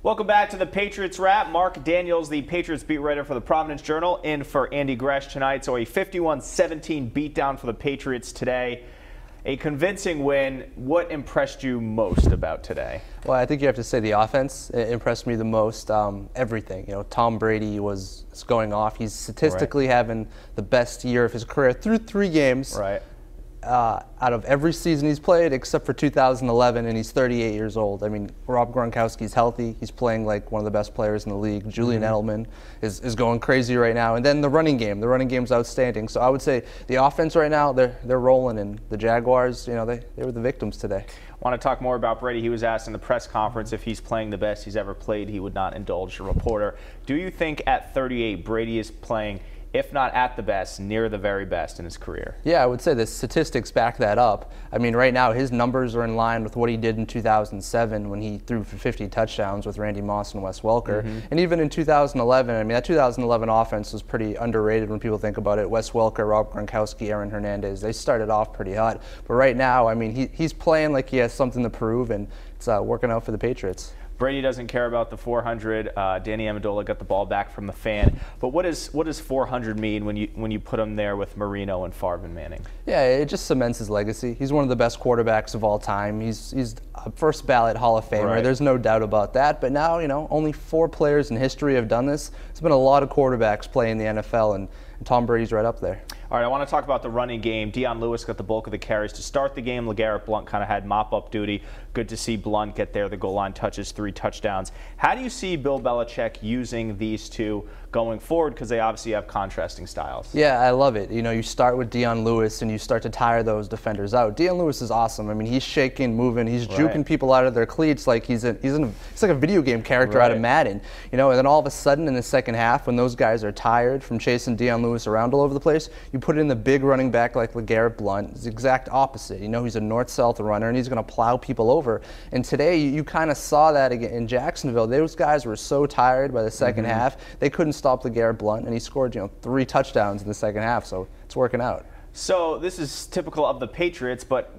Welcome back to the Patriots Wrap. Mark Daniels, the Patriots beat writer for the Providence Journal, in for Andy Gresh tonight. So a 51-17 beatdown for the Patriots today. A convincing win. What impressed you most about today? Well, I think you have to say the offense impressed me the most. Everything. You know, Tom Brady was going off. He's statistically having the best year of his career through 3 games. Right. Out of every season he's played except for 2011, and he's 38 years old. I mean, Rob Gronkowski's healthy. He's playing like one of the best players in the league. Julian Edelman is going crazy right now. And then the running game. The running game's outstanding. So I would say the offense right now, they're rolling. And the Jaguars, you know, they were the victims today. I want to talk more about Brady. He was asked in the press conference if he's playing the best he's ever played. He would not indulge the reporter. Do you think at 38 Brady is playing, if not at the best, near the very best in his career? Yeah, I would say the statistics back that up. I mean, right now his numbers are in line with what he did in 2007 when he threw for 50 touchdowns with Randy Moss and Wes Welker. And even in 2011, I mean, that 2011 offense was pretty underrated when people think about it. Wes Welker, Rob Gronkowski, Aaron Hernandez, they started off pretty hot. But right now, I mean, he's playing like he has something to prove, and it's working out for the Patriots. Brady doesn't care about the 400. Danny Amendola got the ball back from the fan. But what does 400 mean when you put him there with Marino and Favre and Manning? Yeah, it just cements his legacy. He's one of the best quarterbacks of all time. He's a first ballot Hall of Famer. Right. There's no doubt about that. But now, you know, only 4 players in history have done this. There's been a lot of quarterbacks playing the NFL, and Tom Brady's right up there. All right, I want to talk about the running game. Dion Lewis got the bulk of the carries to start the game. LeGarrette Blount kind of had mop-up duty. Good to see Blount get there. The goal line touches, 3 touchdowns. How do you see Bill Belichick using these two going forward? Because they obviously have contrasting styles. Yeah, I love it. You know, you start with Dion Lewis and you start to tire those defenders out. Dion Lewis is awesome. I mean, he's shaking, moving, he's juking people out of their cleats like he's like a video game character out of Madden. You know, and then all of a sudden in the second half, when those guys are tired from chasing Dion Lewis around all over the place, you put in the big running back like LeGarrette Blount. It's the exact opposite. You know, he's a north-south runner and he's going to plow people over. And today you kind of saw that again in Jacksonville. Those guys were so tired by the second half, they couldn't stop LeGarrette Blount, and he scored, you know, 3 touchdowns in the second half. So it's working out. So this is typical of the Patriots, but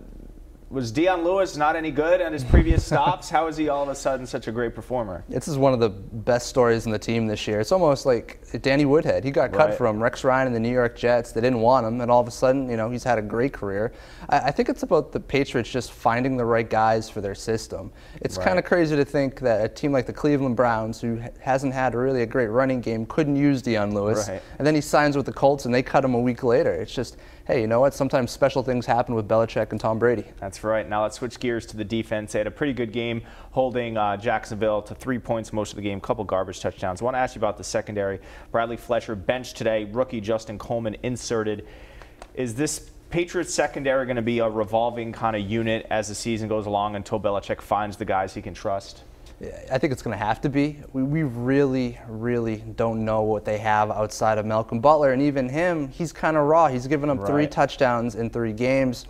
was Dion Lewis not any good at his previous stops? How is he all of a sudden such a great performer? This is one of the best stories in the team this year. It's almost like Danny Woodhead. He got cut from Rex Ryan and the New York Jets. They didn't want him, and all of a sudden, you know, he's had a great career. I think it's about the Patriots just finding the right guys for their system. It's kind of crazy to think that a team like the Cleveland Browns, who hasn't had really a great running game, couldn't use Dion Lewis. And then he signs with the Colts, and they cut him a week later. It's just, hey, you know what? Sometimes special things happen with Belichick and Tom Brady. That's right. Now let's switch gears to the defense. They had a pretty good game holding Jacksonville to 3 points most of the game, couple garbage touchdowns. I want to ask you about the secondary. Bradley Fletcher benched today. Rookie Justin Coleman inserted. Is this Patriots secondary going to be a revolving kind of unit as the season goes along until Belichick finds the guys he can trust? I think it's going to have to be. We really, really don't know what they have outside of Malcolm Butler, and even him, he's kind of raw. He's given up 3 touchdowns in 3 games.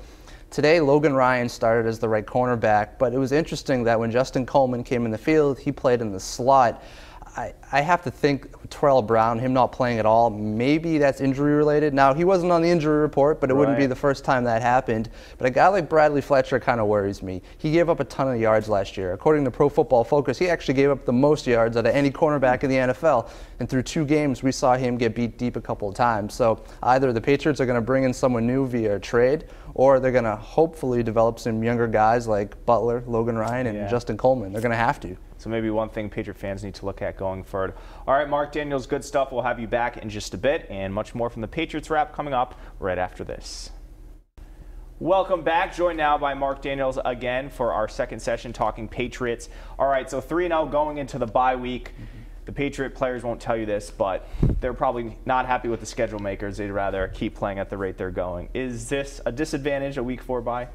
Today, Logan Ryan started as the right cornerback, but it was interesting that when Justin Coleman came in the field, he played in the slot. I have to think Terrell Brown, him not playing at all, maybe that's injury related. Now, he wasn't on the injury report, but it wouldn't be the first time that happened. But a guy like Bradley Fletcher kind of worries me. He gave up a ton of yards last year. According to Pro Football Focus, he actually gave up the most yards out of any cornerback in the NFL. And through 2 games, we saw him get beat deep a couple of times. So either the Patriots are going to bring in someone new via a trade, or they're going to hopefully develop some younger guys like Butler, Logan Ryan, and Justin Coleman. They're going to have to. So maybe one thing Patriot fans need to look at going forward. All right, Mark Daniels, good stuff. We'll have you back in just a bit, and much more from the Patriots Wrap coming up right after this. Welcome back. Joined now by Mark Daniels again for our second session talking Patriots. All right, so 3-0 going into the bye week. The Patriot players won't tell you this, but they're probably not happy with the schedule makers. They'd rather keep playing at the rate they're going. Is this a disadvantage, a Week 4 bye?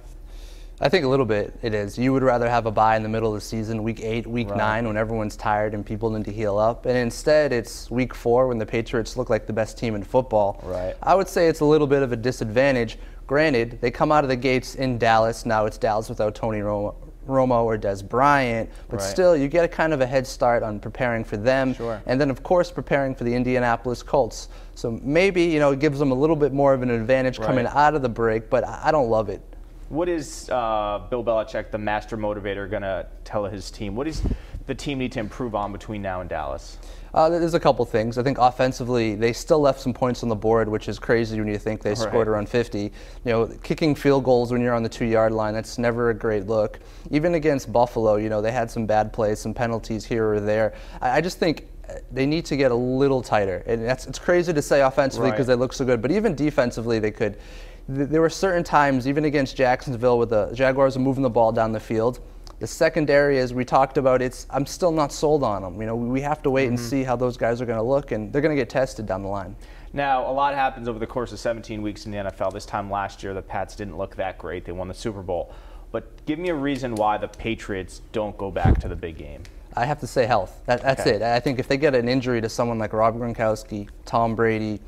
I think a little bit it is. You would rather have a bye in the middle of the season, Week 8, Week 9, when everyone's tired and people need to heal up. And instead, it's Week 4 when the Patriots look like the best team in football. I would say it's a little bit of a disadvantage. Granted, they come out of the gates in Dallas. Now it's Dallas without Tony Romo or Des Bryant. But still, you get a kind of a head start on preparing for them. And then, of course, preparing for the Indianapolis Colts. So maybe, you know, it gives them a little bit more of an advantage coming out of the break, but I don't love it. What is Bill Belichick, the master motivator, going to tell his team? What is the team need to improve on between now and Dallas? There's a couple things. I think offensively, they still left some points on the board, which is crazy when you think they scored around 50. You know, kicking field goals when you're on the 2-yard line, that's never a great look. Even against Buffalo, you know, they had some bad plays, some penalties here or there. I just think they need to get a little tighter. And it's crazy to say offensively because they look so good, but even defensively, they could. There were certain times, even against Jacksonville, with the Jaguars moving the ball down the field. The secondary, as we talked about, I'm still not sold on them. You know, we have to wait and see how those guys are going to look, and they're going to get tested down the line. Now, a lot happens over the course of 17 weeks in the NFL. This time last year, the Pats didn't look that great. They won the Super Bowl. But give me a reason why the Patriots don't go back to the big game. I have to say health. That's it. I think if they get an injury to someone like Rob Gronkowski, Tom Brady,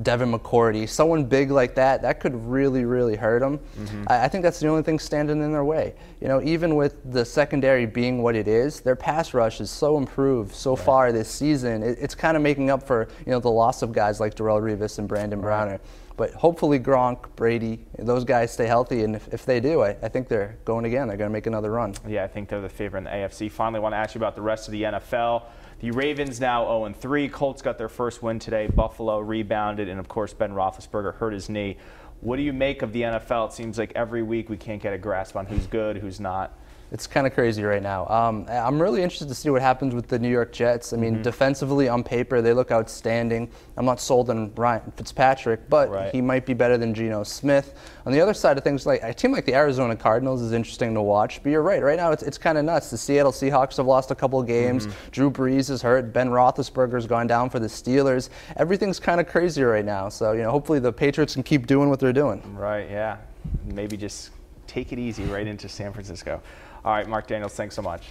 Devin McCourty, someone big like that, that could really, really hurt them. I think that's the only thing standing in their way. You know, even with the secondary being what it is, their pass rush is so improved so far this season. It's kind of making up for, you know, the loss of guys like Darrelle Revis and Brandon Browner. But hopefully Gronk, Brady, those guys stay healthy, and if they do, I think they're going again. They're going to make another run. Yeah, I think they're the favorite in the AFC. Finally, want to ask you about the rest of the NFL. The Ravens now 0-3. Colts got their first win today. Buffalo rebounded, and of course Ben Roethlisberger hurt his knee. What do you make of the NFL? It seems like every week we can't get a grasp on who's good, who's not. It's kind of crazy right now. I'm really interested to see what happens with the New York Jets. I mean, defensively on paper, they look outstanding. I'm not sold on Ryan Fitzpatrick, but he might be better than Geno Smith. On the other side of things, like a team like the Arizona Cardinals is interesting to watch. But you're right. Right now, it's kind of nuts. The Seattle Seahawks have lost a couple of games. Drew Brees is hurt. Ben Roethlisberger's gone down for the Steelers. Everything's kind of crazy right now. So, you know, hopefully the Patriots can keep doing what they're doing. Right, yeah. Maybe just take it easy right into San Francisco. All right, Mark Daniels, thanks so much.